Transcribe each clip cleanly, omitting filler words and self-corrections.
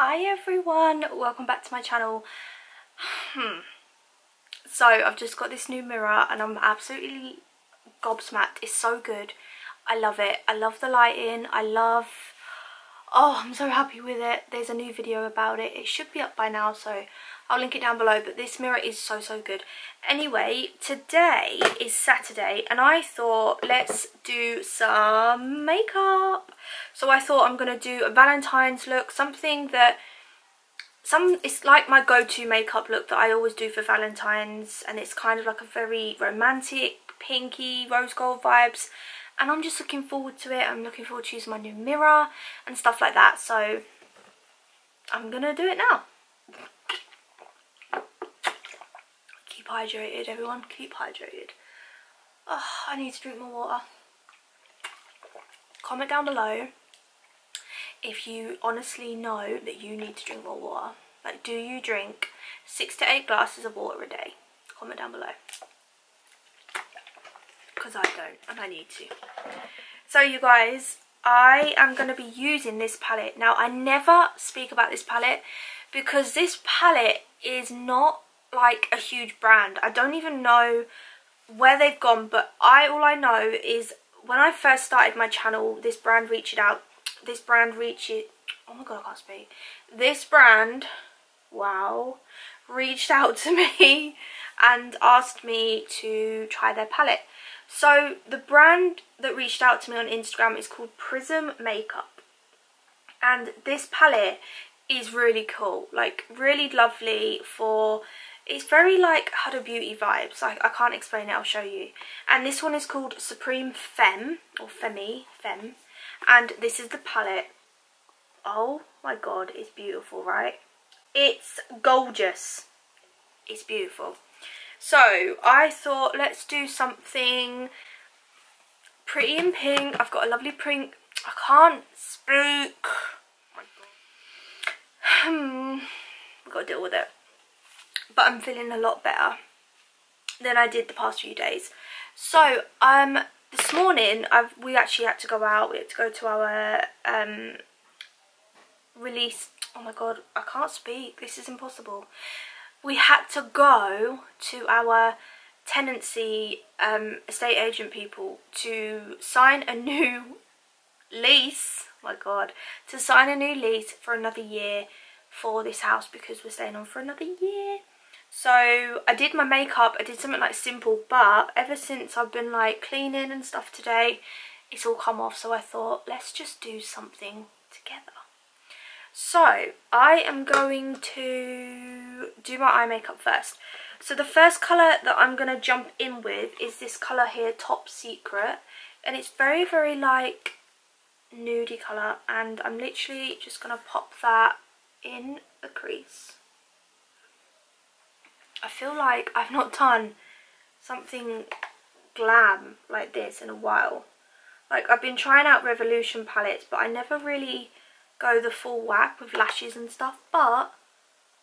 Hi everyone, welcome back to my channel. So I've just got this new mirror and I'm absolutely gobsmacked. It's so good. I love it. I love the lighting. I'm so happy with it. There's a new video about it. It should be up by now, so I'll link it down below, but this mirror is so good. Anyway, today is Saturday and I thought let's do some makeup. So I thought I'm gonna do a Valentine's look, it's like my go-to makeup look that I always do for Valentine's, and it's kind of like a very romantic, pinky, rose gold vibes, and I'm just looking forward to it. I'm looking forward to using my new mirror and stuff like that, so I'm gonna do it now. Keep hydrated, everyone, keep hydrated. Oh, I need to drink more water. Comment down below if you honestly know that you need to drink more water. Like, do you drink 6 to 8 glasses of water a day? Comment down below, because I don't and I need to. So you guys, I am going to be using this palette. Now, I never speak about this palette because this palette is not like a huge brand. I don't even know where they've gone, but all I know is when I first started my channel, this brand reached out. Oh my god, I can't speak. This brand, wow, reached out to me and asked me to try their palette. So the brand that reached out to me on Instagram is called Prism Makeup, and this palette is really cool, like really lovely it's very like Huda Beauty vibes. I can't explain it, I'll show you. And this one is called Supreme Femme, or Femme, and this is the palette. Oh my god, it's beautiful, right? It's gorgeous. It's beautiful. So I thought let's do something pretty in pink. I've got a lovely pink. I can't speak. I've got to deal with it. But I'm feeling a lot better than I did the past few days. So this morning we actually had to go out. We had to go to our release. Oh my god, I can't speak. This is impossible. We had to go to our tenancy estate agent people to sign a new lease. Oh my god, to sign a new lease for another year for this house, because we're staying on for another year. So I did my makeup. I did something like simple, but ever since I've been like cleaning and stuff today, it's all come off. So I thought let's just do something together. So I am going to do my eye makeup first. So the first colour that I'm going to jump in with is this colour here, Top Secret. And it's very like nudie colour. And I'm literally just going to pop that in the crease. I feel like I've not done something glam like this in a while. Like, I've been trying out Revolution palettes, but I never really go the full whack with lashes and stuff. But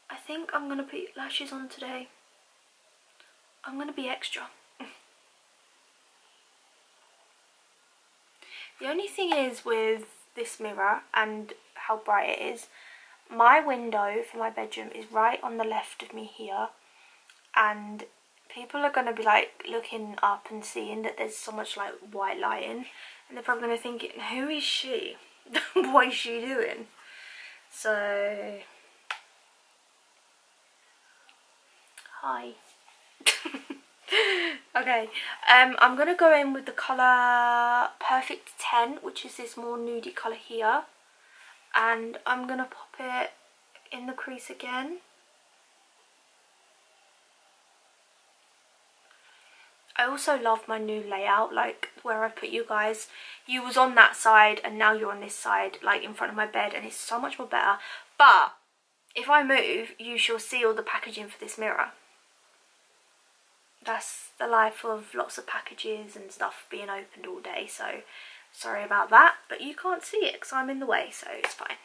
I think I'm going to put lashes on today. I'm going to be extra. The only thing is with this mirror and how bright it is, my window for my bedroom is right on the left of me here. And people are going to be like looking up and seeing that there's so much like white lighting, and they're probably going to think, who is she? What is she doing? So hi. Okay, I'm going to go in with the colour Perfect 10, which is this more nudie colour here, and I'm going to pop it in the crease again. I also love my new layout, like where I put you guys. You was on that side and now you're on this side, like in front of my bed, and it's so much more better. But if I move, you shall see all the packaging for this mirror. That's the life of lots of packages and stuff being opened all day, so sorry about that, but you can't see it because I'm in the way, so it's fine.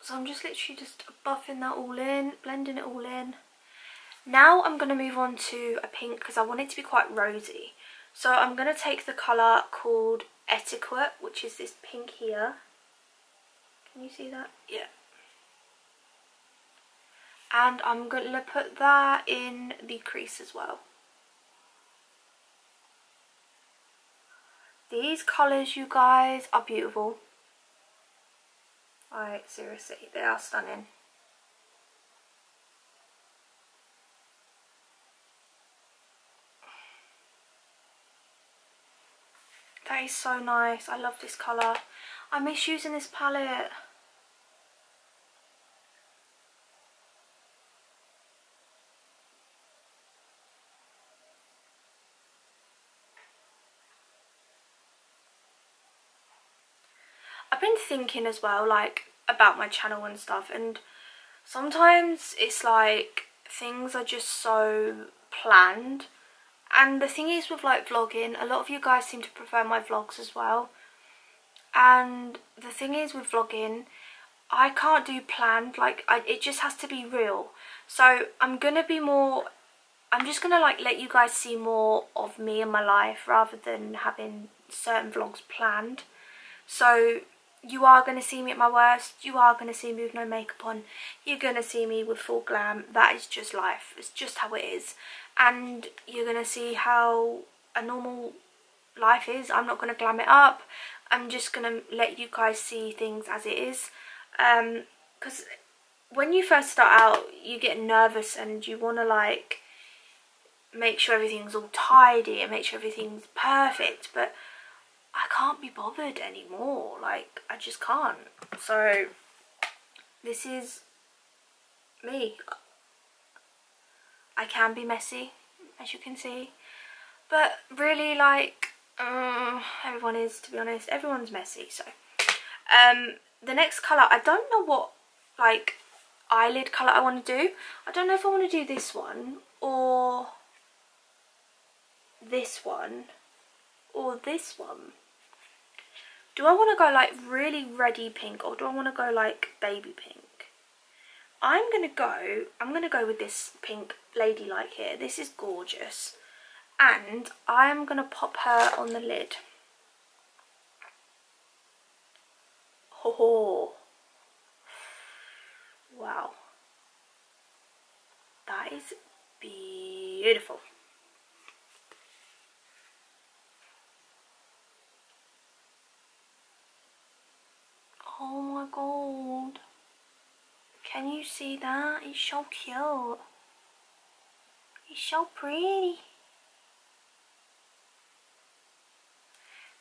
So I'm just literally just buffing that all in, blending it all in. Now I'm going to move on to a pink because I want it to be quite rosy. So I'm going to take the colour called Etiquette, which is this pink here. Can you see that? Yeah. And I'm going to put that in the crease as well. These colours, you guys, are beautiful. Like, seriously, they are stunning. That is so nice. I love this colour. I miss using this palette. I've been thinking as well, like, about my channel and stuff, and sometimes it's like things are just so planned. And the thing is with like vlogging, a lot of you guys seem to prefer my vlogs as well. And the thing is with vlogging, I can't do planned, like it just has to be real. So I'm just gonna like let you guys see more of me and my life rather than having certain vlogs planned. So you are going to see me at my worst, you are going to see me with no makeup on, you're going to see me with full glam. That is just life, it's just how it is. And you're going to see how a normal life is. I'm not going to glam it up, I'm just going to let you guys see things as it is. Because when you first start out, you get nervous and you want to like make sure everything's all tidy and make sure everything's perfect, but I can't be bothered anymore, like I just can't. So this is me. I can be messy, as you can see, but really like everyone is, to be honest, everyone's messy. So the next colour, I don't know what like eyelid colour I want to do. I don't know if I want to do this one or this one or this one. Do I want to go like really reddy pink or do I want to go like baby pink? I'm gonna go with this pink ladylike here. This is gorgeous. And I'm gonna pop her on the lid. Oh, wow. That is beautiful. Oh my god. Can you see that? It's so cute. It's so pretty.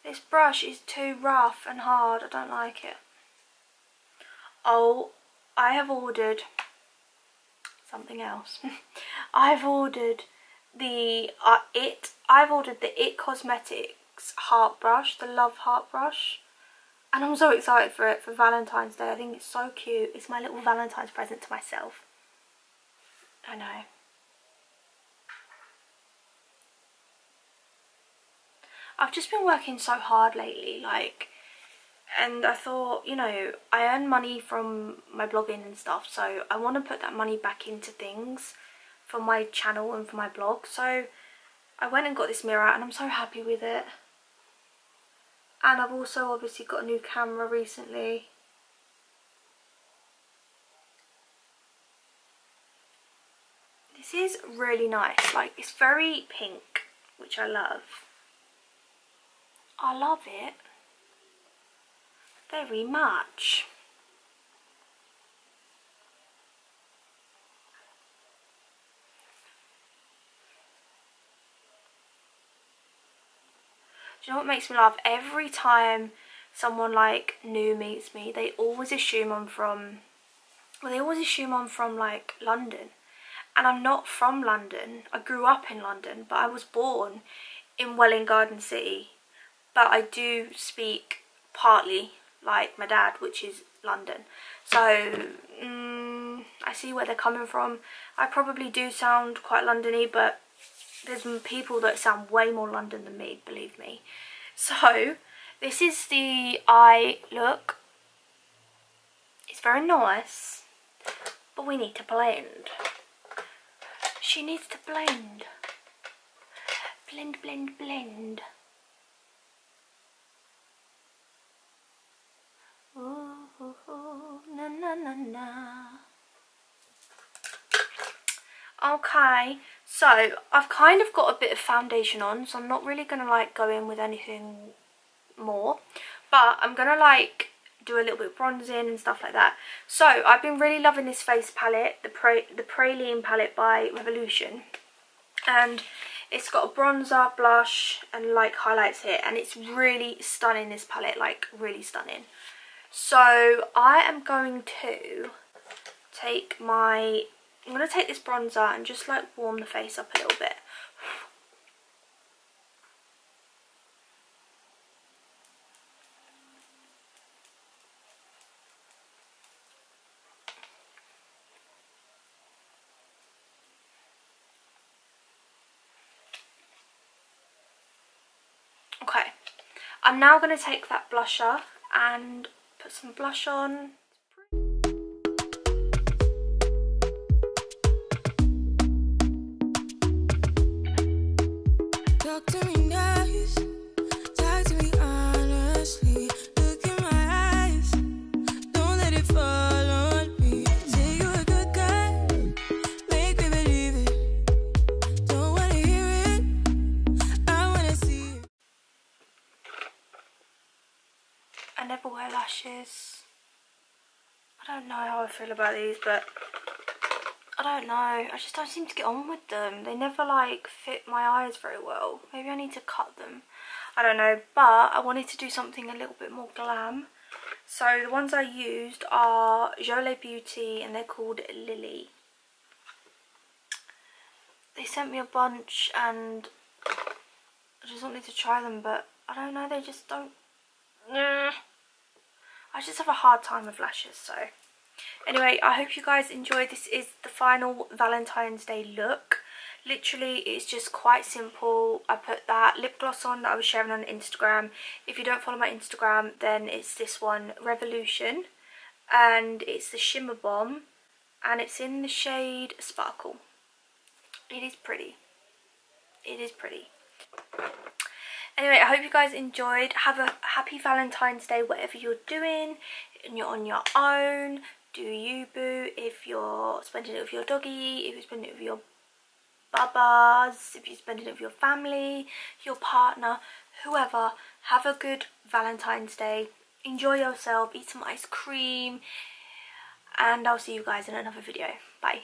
This brush is too rough and hard. I don't like it. Oh, I have ordered something else. I've ordered the It Cosmetics heart brush, the Love Heart brush. And I'm so excited for it for Valentine's Day. I think it's so cute. It's my little Valentine's present to myself. I know. I've just been working so hard lately, like, and I thought, you know, I earn money from my blogging and stuff, so I want to put that money back into things for my channel and for my blog. So I went and got this mirror and I'm so happy with it. And I've also obviously got a new camera recently. This is really nice, like it's very pink, which I love. I love it very much. Do you know what makes me laugh? Every time someone like new meets me, they always assume I'm from, well, they always assume I'm from like London. And I'm not from London. I grew up in London, but I was born in Welwyn Garden City. But I do speak partly like my dad, which is London. So I see where they're coming from. I probably do sound quite Londony, but there's people that sound way more London than me, believe me. So this is the eye look. It's very nice, but we need to blend. She needs to blend. Blend, blend, blend. Ooh, ooh, ooh, na na na na. Okay, so I've kind of got a bit of foundation on, so I'm not really going to like go in with anything more, but I'm going to like do a little bit of bronzing and stuff like that. So I've been really loving this face palette, the Praline palette by Revolution, and it's got a bronzer, blush and like highlights here, and it's really stunning, this palette, like really stunning. So I am going to take I'm going to take this bronzer and just like warm the face up a little bit. Okay, I'm now going to take that blusher and put some blush on. Talk to me nice, talk to me honestly. Look in my eyes, don't let it fall on me. Say you're a good guy, make me believe it. Don't wanna hear it, I wanna see it. I never wear lashes. I don't know how I feel about these, but I don't know, I just don't seem to get on with them. They never like fit my eyes very well. Maybe I need to cut them, I don't know. But I wanted to do something a little bit more glam, so the ones I used are Jolie Beauty and they're called Lily. They sent me a bunch and I just wanted to try them, but I don't know, they just don't, I just have a hard time with lashes. So anyway, I hope you guys enjoyed. This is the final Valentine's Day look. Literally, it's just quite simple. I put that lip gloss on that I was sharing on Instagram. If you don't follow my Instagram, then it's this one, Revolution. And it's the Shimmer Bomb. And it's in the shade Sparkle. It is pretty. It is pretty. Anyway, I hope you guys enjoyed. Have a happy Valentine's Day, whatever you're doing. And you're on your own. Do you, boo? If you're spending it with your doggy, if you're spending it with your babas, if you're spending it with your family, your partner, whoever, have a good Valentine's Day. Enjoy yourself, eat some ice cream, and I'll see you guys in another video. Bye.